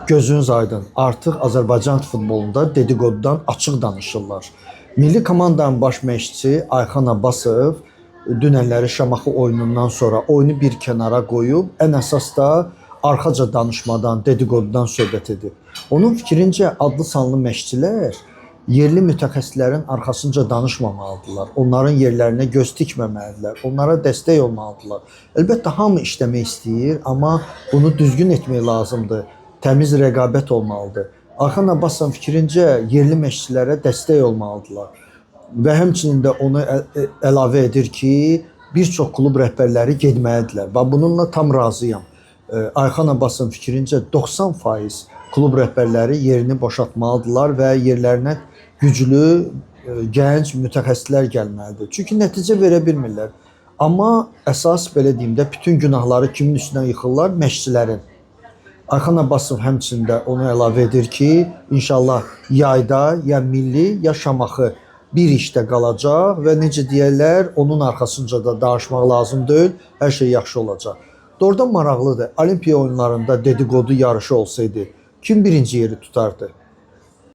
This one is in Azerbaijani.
Gözünüz aydın. Artıq Azərbaycan futbolunda dedikodudan açıq danışırlar. Milli komandanın baş məşqçisi Ayxan Abbasov dünənləri Şamaxı oyunundan sonra oyunu bir kənara qoyub, ən əsas da arxaca danışmadan, dedikodudan söhbət edib. Onun fikrincə adlı sanlı məşqçilər yerli mütəxəssislərin arxasınca danışmamalıdırlar. Onların yerlərinə göz tikməməlidirlər. Onlara dəstək olmalıdırlar. Əlbəttə hamı işləmək istəyir, amma bunu düzgün etmək lazımdır. Təmiz rəqabət olmalıdır. Ayxan Abbasovun fikrincə yerli məşqçilərə dəstək olmalıdırlar. Və həmçinin də onu əlavə edir ki, bir çox klub rəhbərləri getməlidirlər. Və bununla tam razıyam. Ayxan Abbasovun fikrincə 90% klub rəhbərləri yerini boşaltmalıdırlar və yerlərinə güclü, gənc mütəxəssislər gəlməlidir. Çünki nəticə verə bilmirlər. Amma əsas belə deyim də bütün günahları kimin üstünə yıxırlar? Məşqçilərin. Ayxan Abbasov həmçində onu əlavə edir ki, inşallah yayda ya milli, ya Şamaxı bir işdə qalacaq və necə deyərlər, onun arxasınca da danışmaq lazım deyil, hər şey yaxşı olacaq. Doğrudan maraqlıdır. Olimpiya oyunlarında dedikodu yarışı olsaydı, kim birinci yeri tutardı?